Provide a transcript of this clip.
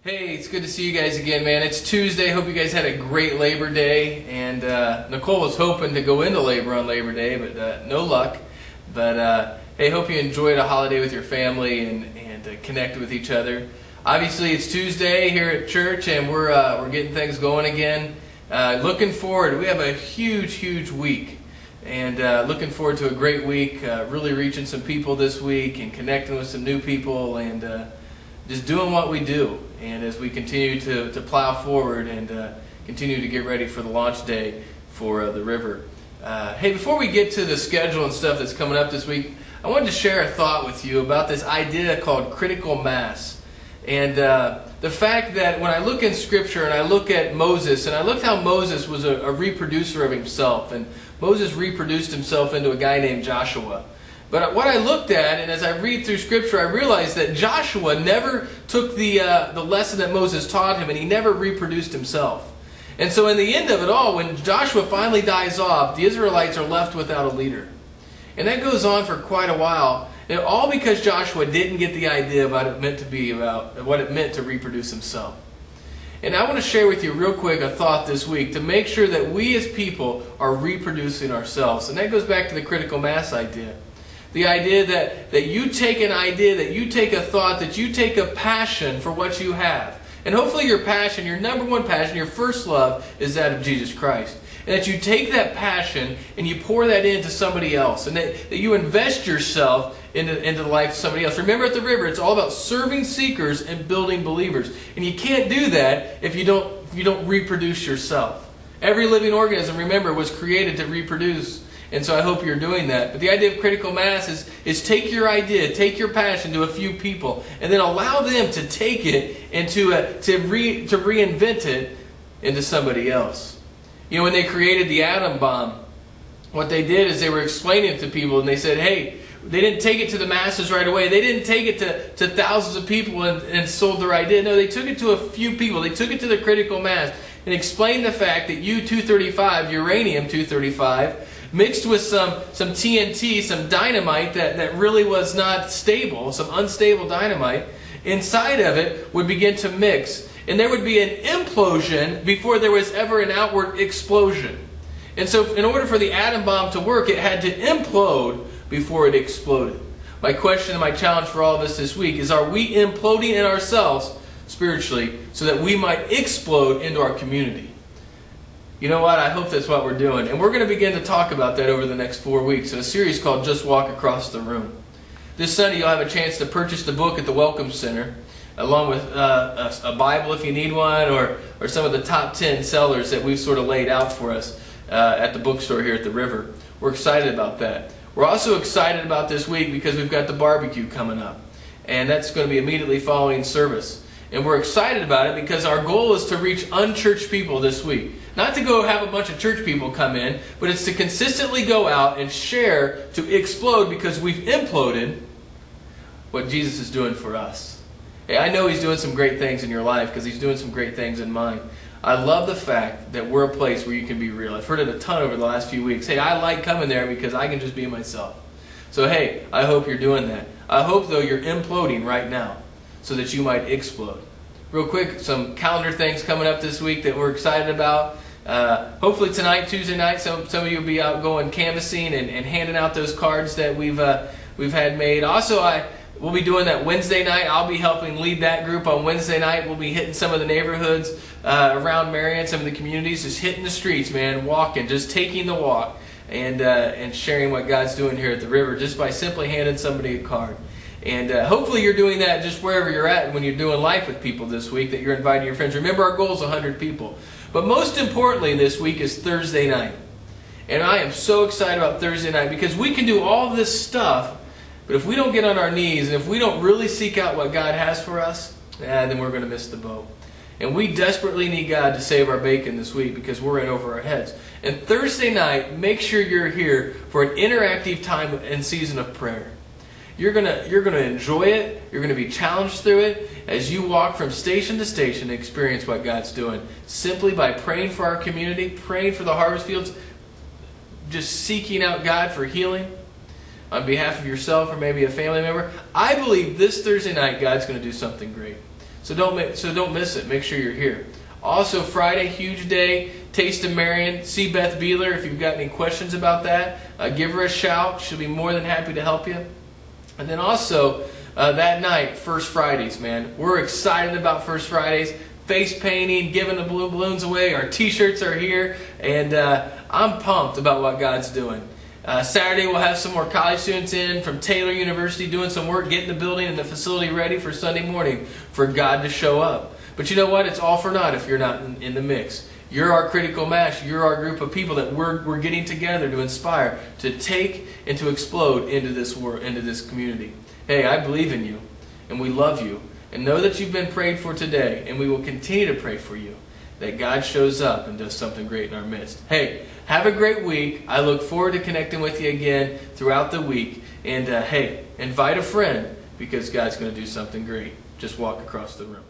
Hey, it's good to see you guys again, man. It's Tuesday. Hope you guys had a great Labor Day. And Nicole was hoping to go into labor on Labor Day, but no luck. But hey, hope you enjoyed a holiday with your family and connected with each other. Obviously, it's Tuesday here at church, and we're getting things going again. Looking forward. We have a huge week, and looking forward to a great week. Really reaching some people this week and connecting with some new people, and just doing what we do. And as we continue to plow forward and continue to get ready for the launch day for the river. Hey, before we get to the schedule and stuff that's coming up this week, I wanted to share a thought with you about this idea called critical mass. And the fact that when I look in Scripture and I look at Moses, and I looked how Moses was a reproducer of himself, and Moses reproduced himself into a guy named Joshua. But what I looked at, and as I read through Scripture, I realized that Joshua never took the lesson that Moses taught him, and he never reproduced himself. And so in the end of it all, when Joshua finally dies off, the Israelites are left without a leader. And that goes on for quite a while, and all because Joshua didn't get the idea about what it meant to reproduce himself. And I want to share with you real quick a thought this week to make sure that we as people are reproducing ourselves. And that goes back to the critical mass idea. The idea that you take an idea, that you take a thought, that you take a passion for what you have. And hopefully your passion, your number one passion, your first love is that of Jesus Christ. And that you take that passion and you pour that into somebody else. And that you invest yourself into the life of somebody else. Remember at the river, it's all about serving seekers and building believers. And you can't do that if you don't reproduce yourself. Every living organism, remember, was created to reproduce. And so I hope you're doing that. But the idea of critical mass is take your idea, take your passion to a few people, and then allow them to take it and to reinvent it into somebody else. You know, when they created the atom bomb, what they did is they were explaining it to people, and they said, hey, they didn't take it to the masses right away. They didn't take it to thousands of people and sold their idea. No, they took it to a few people. They took it to the critical mass and explained the fact that U-235, uranium-235, mixed with some TNT, some dynamite that really was not stable, some unstable dynamite, inside of it would begin to mix. And there would be an implosion before there was ever an outward explosion. And so in order for the atom bomb to work, it had to implode before it exploded. My question and my challenge for all of us this week is, are we imploding in ourselves spiritually so that we might explode into our community? You know what? I hope that's what we're doing. And we're going to begin to talk about that over the next 4 weeks in a series called Just Walk Across the Room. This Sunday you'll have a chance to purchase the book at the Welcome Center, along with a Bible if you need one, or some of the top 10 sellers that we've sort of laid out for us at the bookstore here at the river. We're excited about that. We're also excited about this week because we've got the barbecue coming up. And that's going to be immediately following service. And we're excited about it because our goal is to reach unchurched people this week. Not to go have a bunch of church people come in, but it's to consistently go out and share, to explode, because we've imploded what Jesus is doing for us. Hey, I know He's doing some great things in your life because He's doing some great things in mine. I love the fact that we're a place where you can be real. I've heard it a ton over the last few weeks. Hey, I like coming there because I can just be myself. So hey, I hope you're doing that. I hope, though, you're imploding right now so that you might explode. Real quick, some calendar things coming up this week that we're excited about. Hopefully tonight, Tuesday night, some of you will be out going canvassing and handing out those cards that we've had made. Also, we'll be doing that Wednesday night. I'll be helping lead that group on Wednesday night. We'll be hitting some of the neighborhoods around Marion, some of the communities, just hitting the streets, man, walking, just taking the walk, and sharing what God's doing here at the river just by simply handing somebody a card. And hopefully you're doing that just wherever you're at when you're doing life with people this week, that you're inviting your friends. Remember, our goal is 100 people. But most importantly this week is Thursday night. And I am so excited about Thursday night because we can do all this stuff, but if we don't get on our knees and if we don't really seek out what God has for us, then we're going to miss the boat. And we desperately need God to save our bacon this week because we're in over our heads. And Thursday night, make sure you're here for an interactive time and season of prayer. You're gonna enjoy it. You're gonna be challenged through it as you walk from station to station and experience what God's doing, simply by praying for our community, praying for the harvest fields, just seeking out God for healing on behalf of yourself or maybe a family member. I believe this Thursday night God's going to do something great. So don't miss it. Make sure you're here. Also, Friday, huge day, Taste of Marion. See Beth Beeler if you've got any questions about that. Give her a shout. She'll be more than happy to help you. And then also, that night, First Fridays, man. We're excited about First Fridays. Face painting, giving the blue balloons away. Our t-shirts are here. And I'm pumped about what God's doing. Saturday, we'll have some more college students in from Taylor University doing some work, getting the building and the facility ready for Sunday morning for God to show up. But you know what? It's all for naught if you're not in the mix. You're our critical mass. You're our group of people that we're getting together to inspire, to take and to explode into this world, into this community. Hey, I believe in you, and we love you, and know that you've been prayed for today, and we will continue to pray for you, that God shows up and does something great in our midst. Hey, have a great week. I look forward to connecting with you again throughout the week. And hey, invite a friend, because God's going to do something great. Just walk across the room.